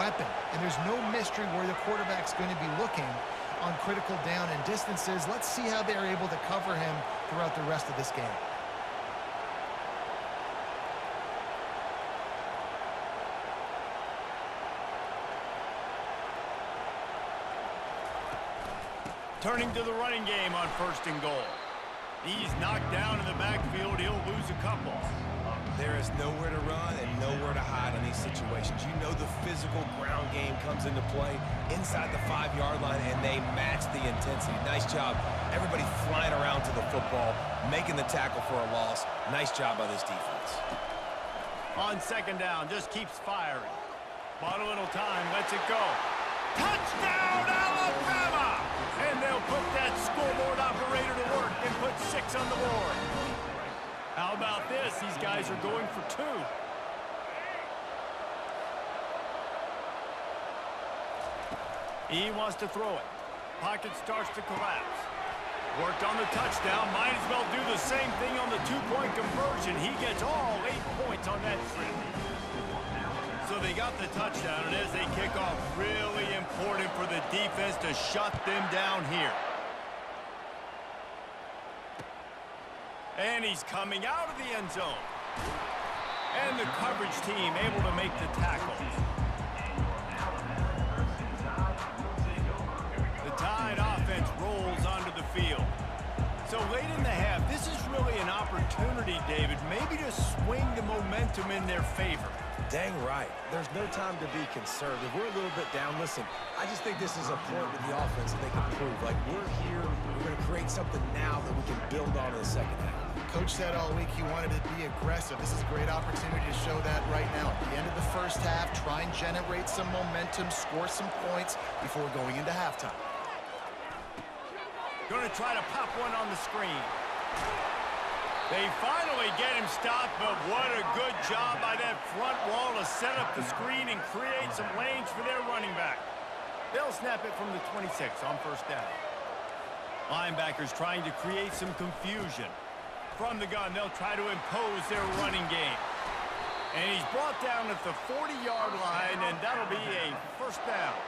weapon, and there's no mystery where the quarterback's going to be looking on critical down and distances. Let's see how they're able to cover him throughout the rest of this game. Turning to the running game on 1st and goal. He's knocked down in the backfield. He'll lose a couple. There is nowhere to run and nowhere to hide in these situations. You know the physical ground game comes into play inside the 5-yard line, and they match the intensity. Nice job. Everybody flying around to the football, making the tackle for a loss. Nice job by this defense. On 2nd down, just keeps firing. Bought a little time, lets it go. Touchdown, Alabama! And they'll put that scoreboard operator to work and put 6 on the board. How about this? These guys are going for 2. He wants to throw it. Pocket starts to collapse. Worked on the touchdown. Might as well do the same thing on the 2-point conversion. He gets all 8 points on that trip. So they got the touchdown, and as they kick off, really important for the defense to shut them down here. And he's coming out of the end zone. And the coverage team able to make the tackle. The Tide offense rolls onto the field. So late in the half, this is really an opportunity, David, maybe to swing the momentum in their favor. Dang right. There's no time to be conservative. We're a little bit down. Listen, I just think this is a point with the offense that they can prove. Like, we're here, we're going to create something now that we can build on in the second half. Coach said all week he wanted to be aggressive. This is a great opportunity to show that right now. At the end of the first half, try and generate some momentum, score some points before going into halftime. Going to try to pop one on the screen. They finally get him stopped, but what a good job by that front wall to set up the screen and create some lanes for their running back. They'll snap it from the 26 on 1st down. Linebackers trying to create some confusion. From the gun, they'll try to impose their running game. And he's brought down at the 40-yard line, and that'll be a 1st down.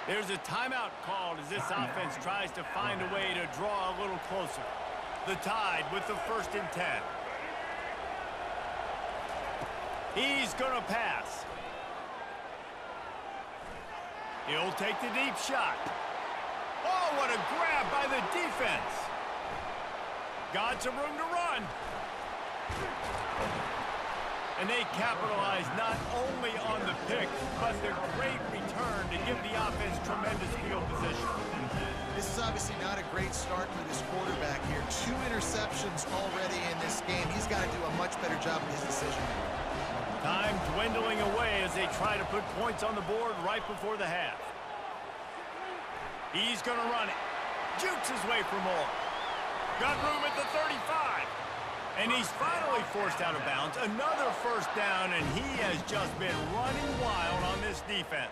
There's a timeout called as this offense tries to find a way to draw a little closer. The Tide with the 1st and 10. He's going to pass. He'll take the deep shot. Oh, what a grab by the defense. Got some room to run. And they capitalize not only on the pick, but the great return to give the offense tremendous field position. This is obviously not a great start for this quarterback here. 2 interceptions already in this game. He's got to do a much better job with his decision. Time dwindling away as they try to put points on the board right before the half. He's going to run it. Jukes his way for more. Got room at the 35. And he's finally forced out of bounds. Another 1st down, and he has just been running wild on this defense.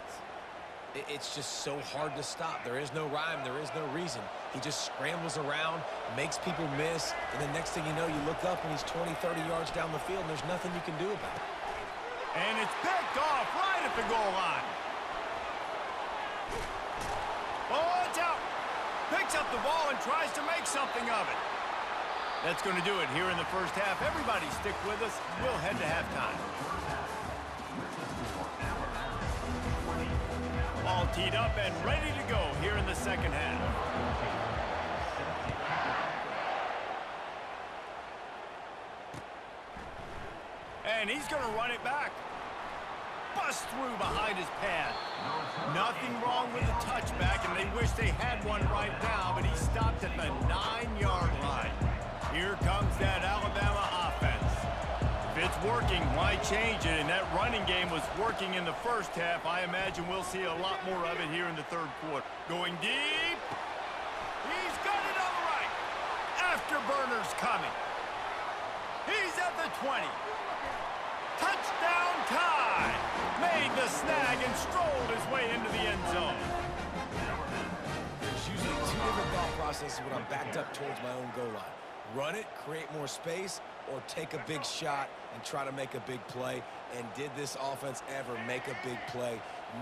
It's just so hard to stop. There is no rhyme. There is no reason. He just scrambles around, makes people miss, and the next thing you know, you look up and he's 20, 30 yards down the field, and there's nothing you can do about it. And it's picked off right at the goal line. Oh, it's out. Picks up the ball and tries to make something of it. That's going to do it here in the 1st half. Everybody stick with us. We'll head to halftime. All teed up and ready to go here in the 2nd half. And he's going to run it back. Bust through behind his pad. Nothing wrong with the touchback, and they wish they had one right now, but he stopped at the 9-yard line. Here comes that Alabama offense. If it's working, why change it? And that running game was working in the 1st half. I imagine we'll see a lot more of it here in the 3rd quarter. Going deep. He's got it on the right. Afterburner's coming. He's at the 20. Touchdown Tide. Made the snag and strolled his way into the end zone. There's usually 2 different thought processes when I'm backed up towards my own goal line. Run it, create more space, or take a big shot and try to make a big play. And did this offense ever make a big play?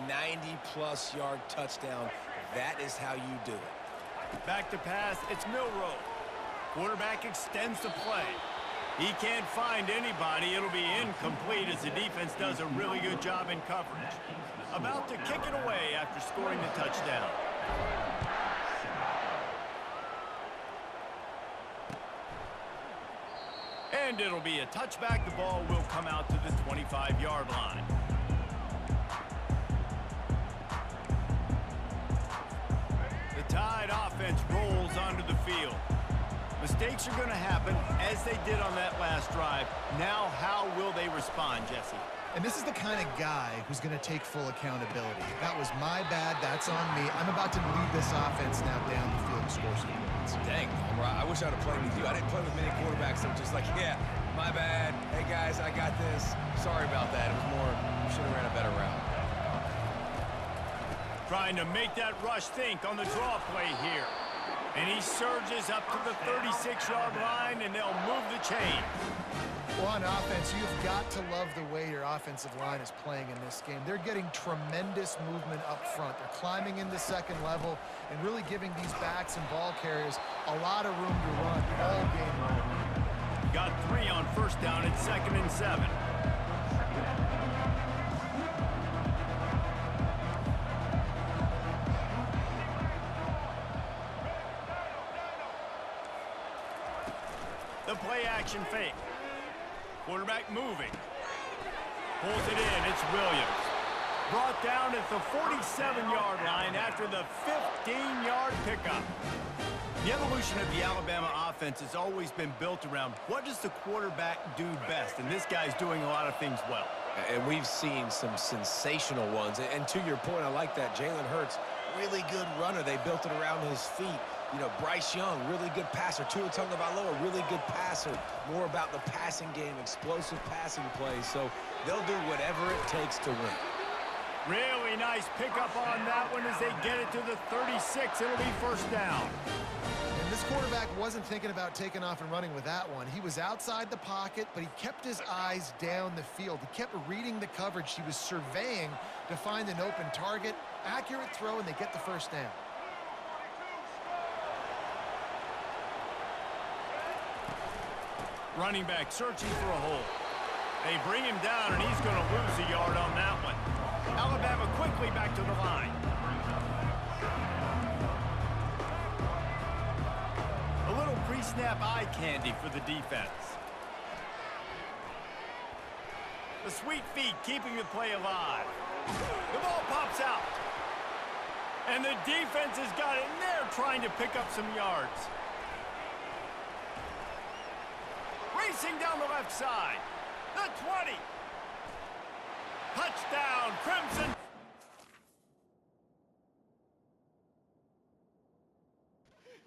90-plus yard touchdown. That is how you do it. Back to pass, it's Milroe. Quarterback extends the play. He can't find anybody. It'll be incomplete as the defense does a really good job in coverage. About to kick it away after scoring the touchdown. And it'll be a touchback. The ball will come out to the 25-yard line. The Tide offense rolls onto the field. Mistakes are going to happen, as they did on that last drive. Now, how will they respond, Jesse? And this is the kind of guy who's going to take full accountability. That was my bad. That's on me. I'm about to lead this offense now down the field and score some points. Dang, I wish I'd have played with you. I didn't play with many quarterbacks that were just like, yeah, my bad. Hey, guys, I got this. Sorry about that. It was more, you should have ran a better route. Trying to make that rush think on the draw play here. And he surges up to the 36-yard line, and they'll move the chain. Well, on offense, you've got to love the way your offensive line is playing in this game. They're getting tremendous movement up front. They're climbing into second level and really giving these backs and ball carriers a lot of room to run all game long. Got 3 on first down at 2nd and 7. The play action fake. Quarterback moving. Pulls it in. It's Williams. Brought down at the 47-yard line after the 15-yard pickup. The evolution of the Alabama offense has always been built around what does the quarterback do best, and this guy's doing a lot of things well. And we've seen some sensational ones. And to your point, I like that. Jalen Hurts, really good runner. They built it around his feet. You know, Bryce Young, really good passer. Tua Tagovailoa, really good passer. More about the passing game, explosive passing plays. So they'll do whatever it takes to win. Really nice pickup on that one as they get it to the 36. It'll be first down. And this quarterback wasn't thinking about taking off and running with that one. He was outside the pocket, but he kept his eyes down the field. He kept reading the coverage. He was surveying to find an open target. Accurate throw, and they get the first down. Running back searching for a hole. They bring him down, and he's going to lose a yard on that one. Alabama quickly back to the line. A little pre-snap eye candy for the defense. The sweet feet keeping the play alive. The ball pops out. And the defense has got it in there trying to pick up some yards. Racing down the left side. The 20. Touchdown, Crimson.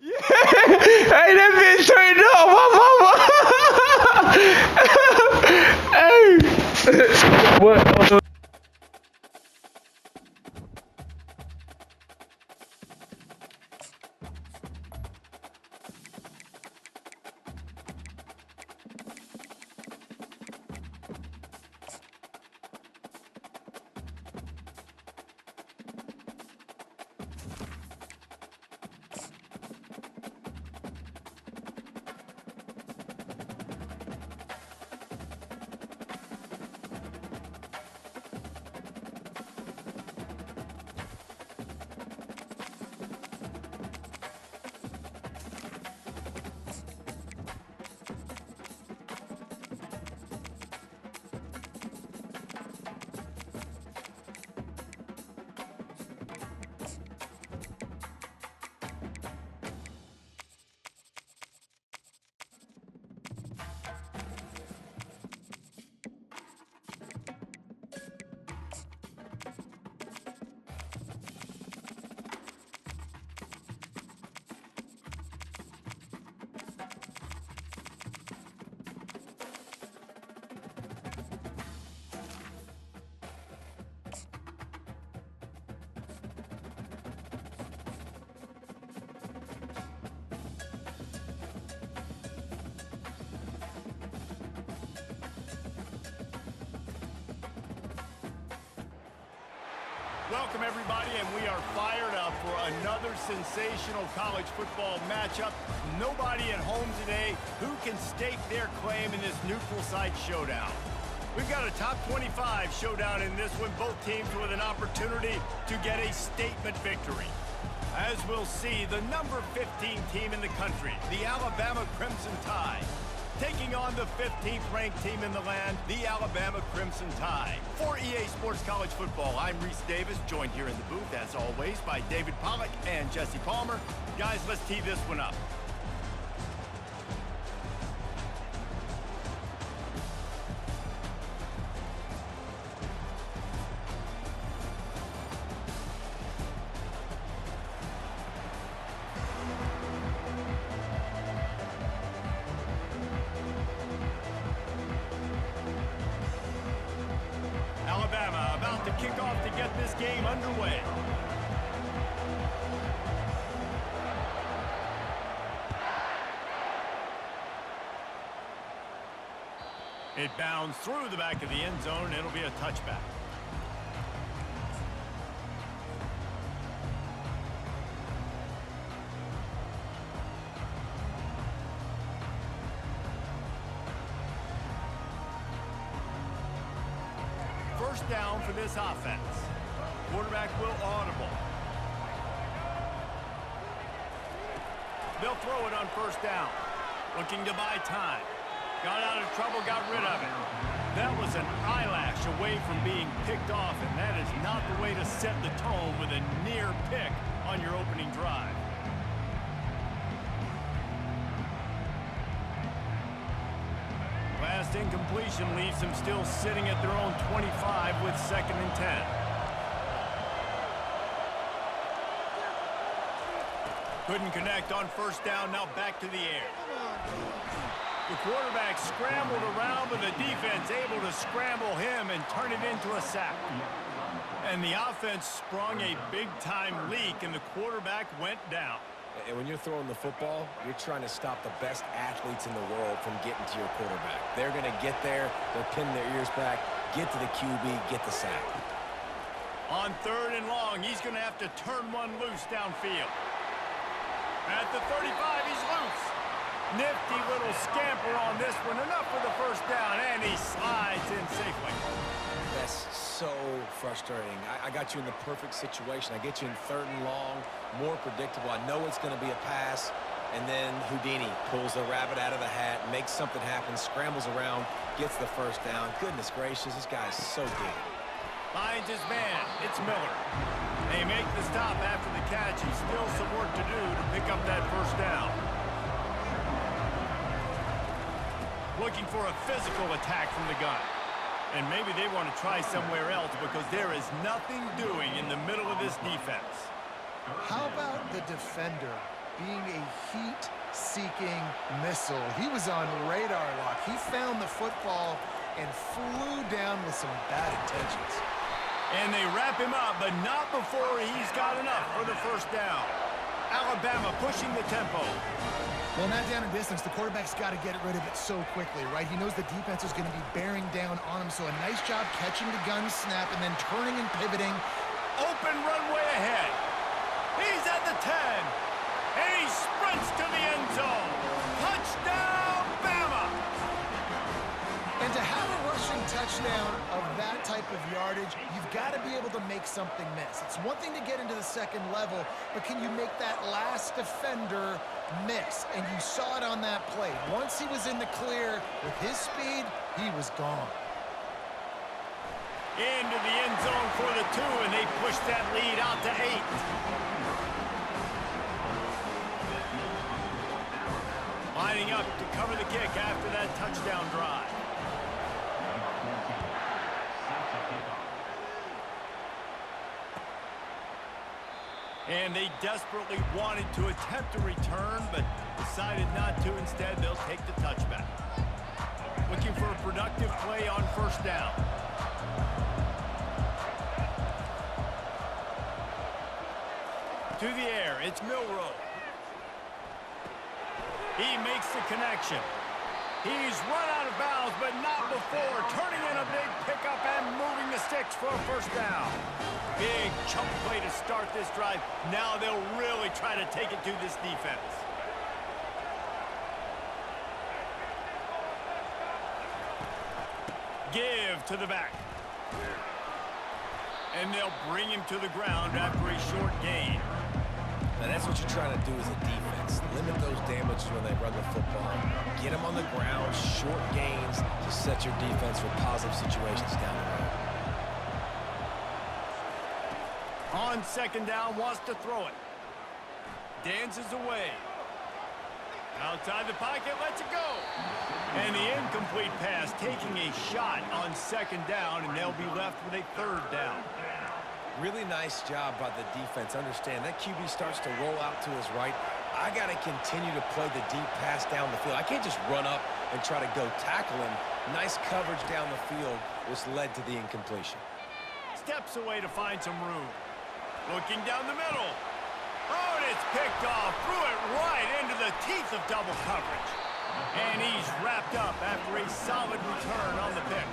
Yeah. Hey, that bitch turned up. Hey. What? Welcome, everybody, and we are fired up for another sensational college football matchup. Nobody at home today who can stake their claim in this neutral site showdown. We've got a top 25 showdown in this one, both teams with an opportunity to get a statement victory. As we'll see, the number 15 team in the country, the Alabama Crimson Tide, taking on the 15th ranked team in the land, the Alabama Crimson Tide. For EA Sports College Football, I'm Reese Davis, joined here in the booth, as always, by David Pollack and Jesse Palmer. Guys, let's tee this one up. Alabama about to kick off to get this game underway. It bounds through the back of the end zone. It'll be a touchback. First down for this offense. Quarterback will audible. They'll throw it on first down. Looking to buy time. Got out of trouble, got rid of it. That was an eyelash away from being picked off, and that is not the way to set the tone with a near pick on your opening drive. Last incompletion leaves them still sitting at their own 25 with 2nd and 10. Couldn't connect on first down, now back to the air. The quarterback scrambled around, but the defense able to scramble him and turn it into a sack. And the offense sprung a big-time leak, and the quarterback went down. And when you're throwing the football, you're trying to stop the best athletes in the world from getting to your quarterback. They're going to get there, they'll pin their ears back, get to the QB, get the sack. On 3rd and long, he's going to have to turn one loose downfield. At the 35, he's loose. Nifty little scamper on this one, enough for the first down, and he slides in safely. That's so frustrating. I got you in the perfect situation. I get you in 3rd and long, more predictable. I know it's going to be a pass, and then Houdini pulls the rabbit out of the hat, makes something happen, scrambles around, gets the first down. Goodness gracious, this guy is so good. Finds his man. It's Miller. They make the stop after the catch. He's still some work to do to pick up that first down. Looking for a physical attack from the gun. And maybe they want to try somewhere else because there is nothing doing in the middle of this defense. How about the defender being a heat-seeking missile? He was on radar lock. He found the football and flew down with some bad intentions. And they wrap him up, but not before he's got enough for the first down. Alabama pushing the tempo. Well, not down in distance, the quarterback's got to get rid of it so quickly, right? He knows the defense is going to be bearing down on him, so a nice job catching the gun snap and then turning and pivoting. Open runway ahead. He's at the 10, and he sprints to the end zone. Touchdown, Bama! And to have a rushing touchdown of that type of yardage, you've got to be able to make something miss. It's one thing to get into the 2nd level, but can you make that last defender miss? And you saw it on that play. Once he was in the clear with his speed, he was gone. Into the end zone for the 2, and they push that lead out to 8. Lining up to cover the kick after that touchdown drive. And they desperately wanted to attempt a return, but decided not to. Instead, they'll take the touchback. Looking for a productive play on first down. To the air, it's Milroe. He makes the connection. He's run out of bounds, but not before turning in a big pickup and moving the sticks for a first down. Big chunk play to start this drive. Now they'll really try to take it to this defense. Give to the back. And they'll bring him to the ground after a short gain. Now that's what you're trying to do as a defense. Limit those damages when they run the football. Get them on the ground, short gains to set your defense for positive situations down the road. On second down, wants to throw it. Dances away. Outside the pocket, lets it go. And the incomplete pass, taking a shot on second down, and they'll be left with a third down. Really nice job by the defense. Understand, that QB starts to roll out to his right. I got to continue to play the deep pass down the field. I can't just run up and try to go tackle him. Nice coverage down the field, which led to the incompletion. Steps away to find some room. Looking down the middle. Oh, and it's picked off. Threw it right into the teeth of double coverage. And he's wrapped up after a solid return on the pick.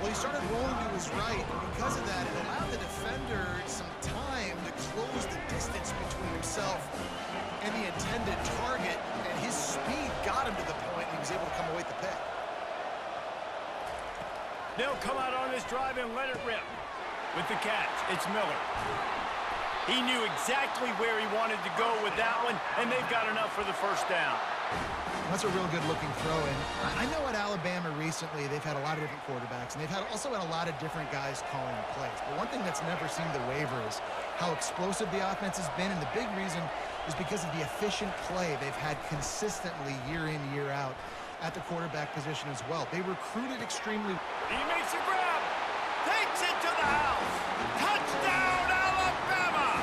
Well, he started rolling to his right, and because of that, it allowed the defender some time to close the distance between himself and the intended target, and his speed got him to the point, and he was able to come away with the pick. They'll come out on this drive and let it rip. With the catch, it's Miller. He knew exactly where he wanted to go with that one, and they've got enough for the first down. That's a real good-looking throw, and I know at Alabama recently they've had a lot of different quarterbacks, and they've also had a lot of different guys calling plays. But one thing that's never seemed to waver is how explosive the offense has been, and the big reason is because of the efficient play they've had consistently year in, year out at the quarterback position as well. They recruited extremely. He makes a grab, takes it to the house. Touchdown, Alabama!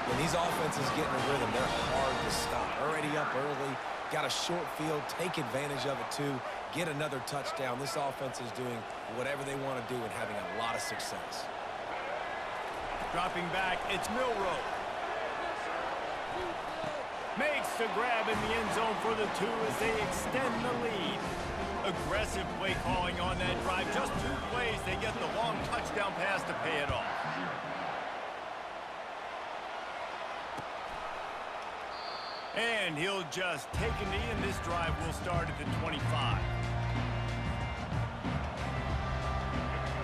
When these offenses get in a rhythm, they're hard to stop. Already up early, got a short field, take advantage of it too, get another touchdown. This offense is doing whatever they want to do and having a lot of success. Dropping back, it's Milroe. Makes the grab in the end zone for the two as they extend the lead. Aggressive play calling on that drive. Just 2 plays, they get the long touchdown pass to pay it off. And he'll just take a knee, and this drive will start at the 25.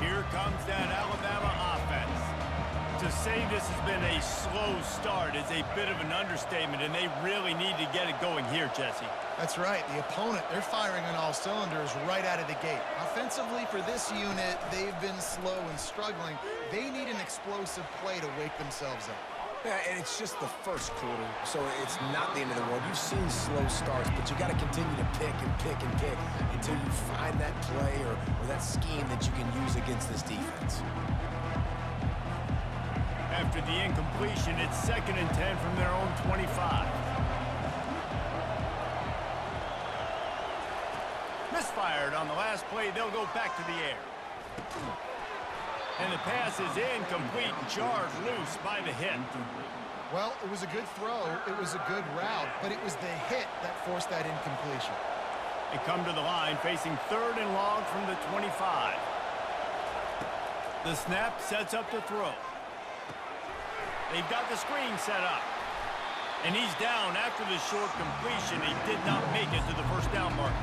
Here comes that Alabama offense. To say this has been a slow start is a bit of an understatement, and they really need to get it going here, Jesse. That's right. The opponent, they're firing on all cylinders right out of the gate. Offensively, for this unit, they've been slow and struggling. They need an explosive play to wake themselves up. Yeah, and it's just the first quarter, so it's not the end of the world. You've seen slow starts, but you got to continue to pick and pick and pick until you find that play or that scheme that you can use against this defense. After the incompletion, it's 2nd and 10 from their own 25. Misfired on the last play. They'll go back to the air. And the pass is incomplete, jarred loose by the hit. Well, it was a good throw. It was a good route, but it was the hit that forced that incompletion. They come to the line facing 3rd and long from the 25. The snap sets up the throw. They've got the screen set up. And he's down after the short completion. He did not make it to the first down marker.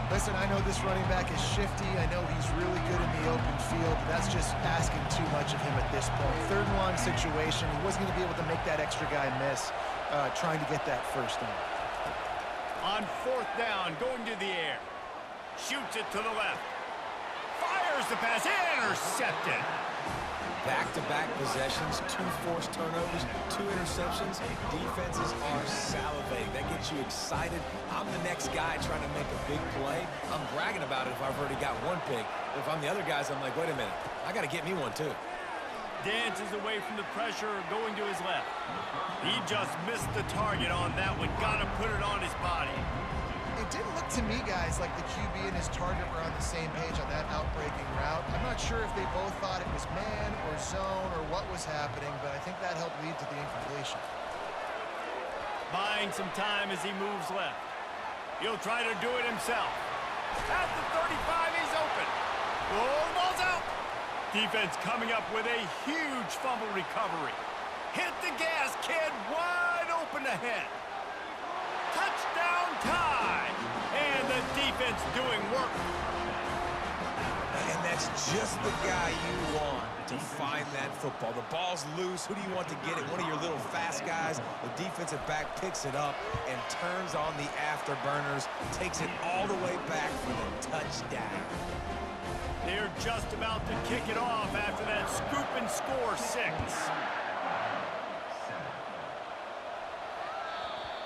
Listen, I know this running back is shifty. I know he's really good in the open field, but that's just asking too much of him at this point. 3rd and long situation. He wasn't going to be able to make that extra guy miss trying to get that first down. On 4th down, going to the air. Shoots it to the left. Fires the pass. Intercepted. Back-to-back possessions, 2 forced turnovers, 2 interceptions. Defenses are salivating. That gets you excited. I'm the next guy trying to make a big play. I'm bragging about it if I've already got 1 pick. If I'm the other guys, I'm like, wait a minute. I got to get me 1 too. Dances away from the pressure, going to his left. He just missed the target on that one. Got to put it on his body. It didn't look to me, guys, like the QB and his target were on the same page on that outbreaking route. I'm not sure if they both thought it was man or zone or what was happening, but I think that helped lead to the incompletion. Buying some time as he moves left. He'll try to do it himself. At the 35, he's open. Oh, the ball's out. Defense coming up with a huge fumble recovery. Hit the gas, kid. Wide open ahead. Touchdown tie. And the defense doing work. And that's just the guy you want to find that football. The ball's loose. Who do you want to get it? One of your little fast guys. The defensive back picks it up and turns on the afterburners, takes it all the way back for the touchdown. They're just about to kick it off after that scoop and score 6.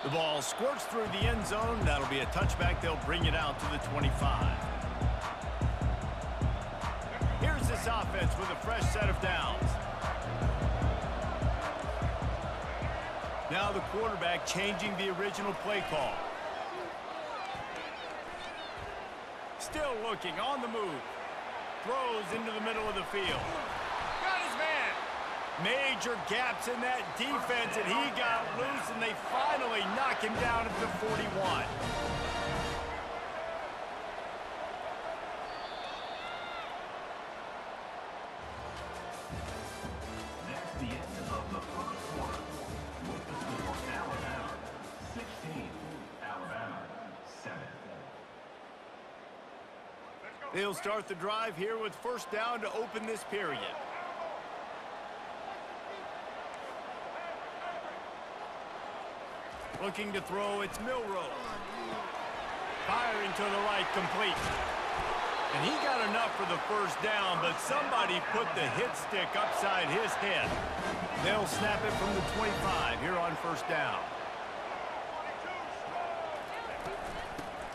The ball squirts through the end zone. That'll be a touchback. They'll bring it out to the 25. Here's this offense with a fresh set of downs. Now the quarterback changing the original play call. Still looking on the move. Throws into the middle of the field. Got his man. Major gaps in that defense, and he got loose, and they finally knock him down at the 41. They'll start the drive here with first down to open this period. Looking to throw, it's Milroe. Firing to the right, complete. And he got enough for the first down, but somebody put the hit stick upside his head. They'll snap it from the 25 here on first down.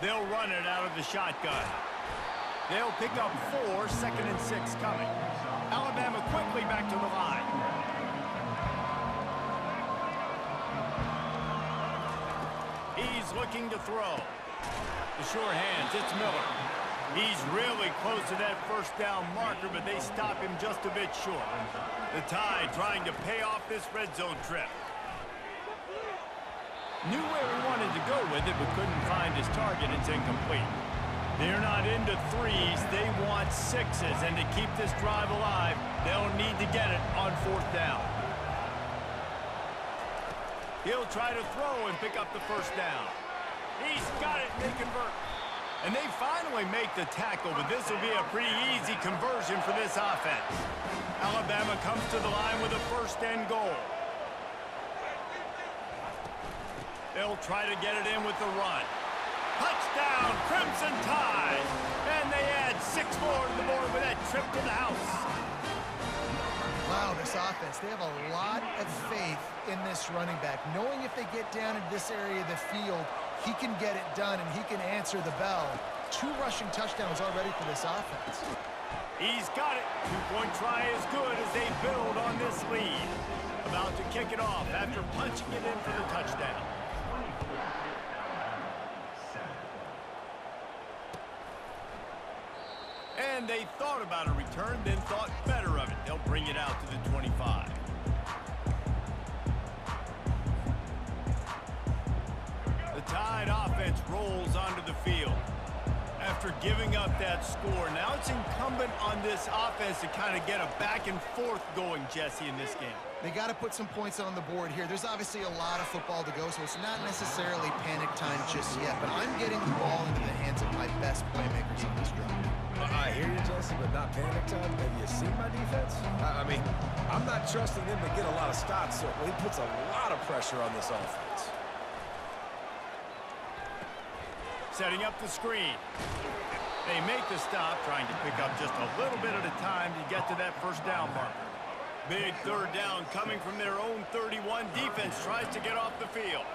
They'll run it out of the shotgun. They'll pick up 4, 2nd and 6 coming. Alabama quickly back to the line. He's looking to throw. The sure hands, it's Miller. He's really close to that first down marker, but they stop him just a bit short. The Tide trying to pay off this red zone trip. Knew where he wanted to go with it, but couldn't find his target. It's incomplete. They're not into 3s, they want 6s, and to keep this drive alive, they'll need to get it on 4th down. He'll try to throw and pick up the first down. He's got it, and they convert. And they finally make the tackle, but this will be a pretty easy conversion for this offense. Alabama comes to the line with a 1st and goal. They'll try to get it in with the run. Touchdown, Crimson Tide! And they add 6 more to the board with that trip to the house. Wow, this offense, they have a lot of faith in this running back. Knowing if they get down into this area of the field, he can get it done and he can answer the bell. 2 rushing touchdowns already for this offense. He's got it. 2-point try is good as they build on this lead. About to kick it off after punching it in for the touchdown. And they thought about a return, then thought better of it. They'll bring it out to the 25. The Tide offense rolls onto the field. After giving up that score, now it's incumbent on this offense to kind of get a back and forth going, Jesse, in this game. They got to put some points on the board here. There's obviously a lot of football to go, so it's not necessarily panic time just yet, but I'm getting the ball into the hands of my best playmakers in this drive. I hear you, Jesse, but not panic time. Have you seen my defense? I mean, I'm not trusting them to get a lot of stops, so he puts a lot of pressure on this offense. Setting up the screen. They make the stop, trying to pick up just a little bit at a time to get to that first down marker. Big 3rd down coming from their own 31. Defense tries to get off the field.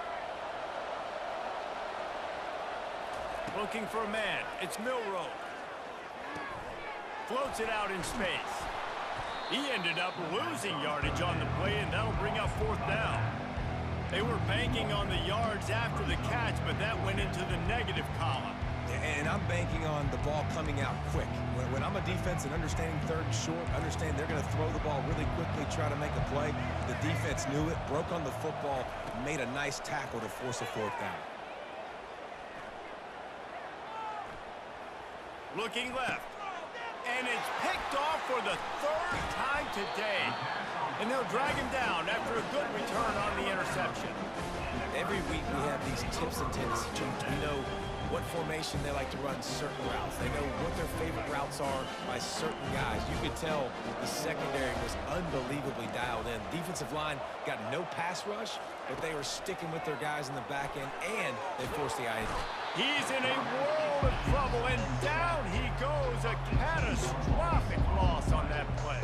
Looking for a man. It's Milroe. Floats it out in space. He ended up losing yardage on the play, and that'll bring up 4th down. They were banking on the yards after the catch, but that went into the negative column. And I'm banking on the ball coming out quick. When I'm a defense and understanding 3rd and short, understand they're going to throw the ball really quickly, try to make a play. The defense knew it, broke on the football, made a nice tackle to force a 4th down. Looking left. And it's picked off for the third time today. And they'll drag him down after a good return on the interception. Every week we have these tips and tendency charts. We know what formation they like to run certain routes. They know what their favorite routes are by certain guys. You could tell the secondary was unbelievably dialed in. Defensive line got no pass rush, but they were sticking with their guys in the back end, and they forced the INT. He's in a world of trouble, and down he goes. A catastrophic loss on that play.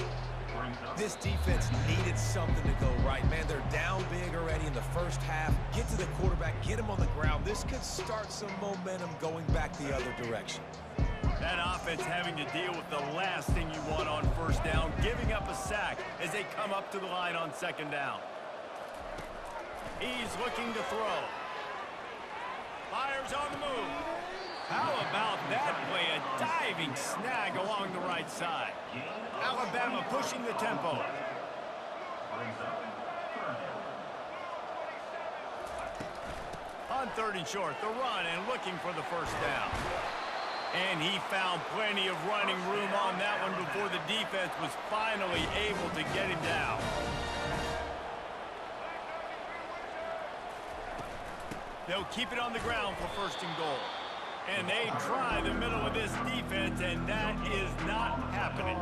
This defense needed something to go right. Man, they're down big already in the first half. Get to the quarterback, get him on the ground. This could start some momentum going back the other direction. That offense having to deal with the last thing you want on first down, giving up a sack as they come up to the line on second down. He's looking to throw. Fires on the move. How about that play? A diving snag along the right side. Alabama pushing the tempo. On third and short, the run and looking for the first down. And he found plenty of running room on that one before the defense was finally able to get him down. They'll keep it on the ground for first and goal. And they try the middle of this defense, and that is not happening.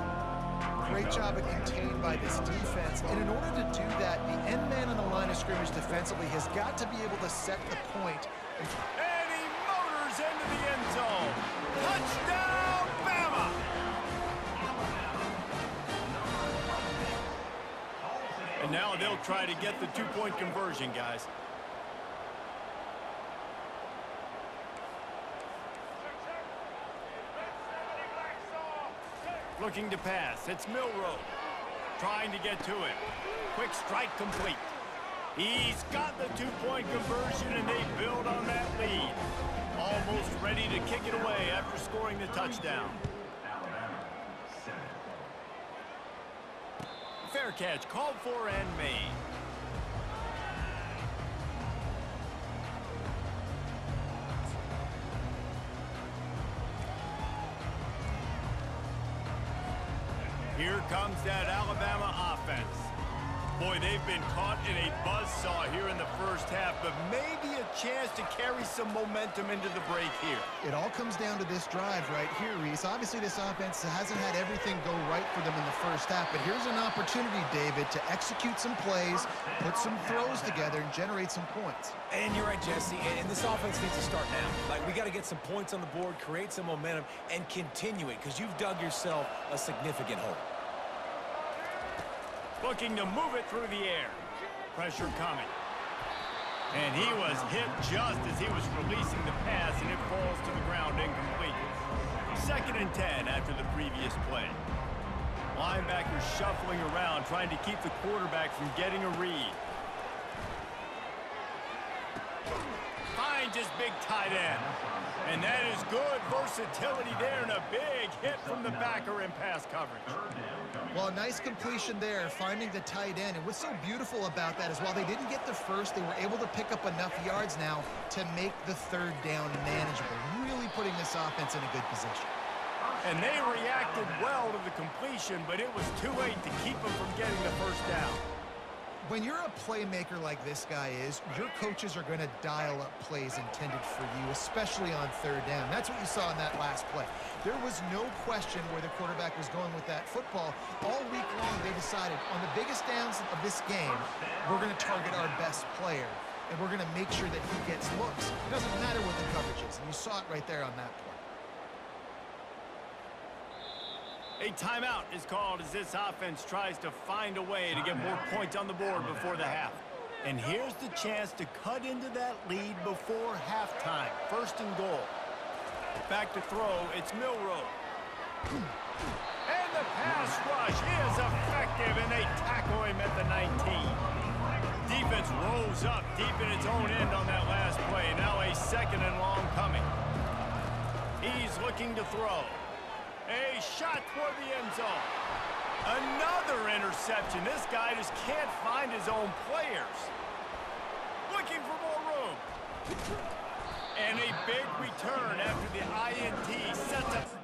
Great job of contained by this defense. And in order to do that, the end man on the line of scrimmage defensively has got to be able to set the point. And he motors into the end zone. Touchdown, Bama! And now they'll try to get the two-point conversion, guys. Looking to pass. It's Milroe. Trying to get to it. Quick strike complete. He's got the two-point conversion, and they build on that lead. Almost ready to kick it away after scoring the touchdown. Fair catch called for and made. Here comes that Alabama offense. Boy, they've been caught in a buzzsaw here in the first half, but maybe a chance to carry some momentum into the break here. It all comes down to this drive right here, Reese. Obviously, this offense hasn't had everything go right for them in the first half, but here's an opportunity, David, to execute some plays, put some throws together, and generate some points. And you're right, Jesse, and this offense needs to start now. Like, we got to get some points on the board, create some momentum, and continue it, because you've dug yourself a significant hole. Looking to move it through the air. Pressure coming. And he was hit just as he was releasing the pass, and it falls to the ground incomplete. 2nd and 10 after the previous play. Linebackers shuffling around, trying to keep the quarterback from getting a read. Finds his big tight end. And that is good versatility there, and a big hit from the backer in pass coverage. Well, a nice completion there, finding the tight end. And what's so beautiful about that is while they didn't get the first, they were able to pick up enough yards now to make the third down manageable, really putting this offense in a good position. And they reacted well to the completion, but it was too late to keep them from getting the first down. When you're a playmaker like this guy is, your coaches are going to dial up plays intended for you, especially on third down. That's what you saw in that last play. There was no question where the quarterback was going with that football. All week long, they decided on the biggest downs of this game, we're going to target our best player, and we're going to make sure that he gets looks. It doesn't matter what the coverage is, and you saw it right there on that play. A timeout is called as this offense tries to find a way to get more points on the board before the half. And here's the chance to cut into that lead before halftime. 1st and goal. Back to throw, it's Milroe. And the pass rush is effective, and they tackle him at the 19. Defense rolls up deep in its own end on that last play. Now a 2nd and long coming. He's looking to throw. A shot toward the end zone. Another interception. This guy just can't find his own players. Looking for more room. And a big return after the INT sets up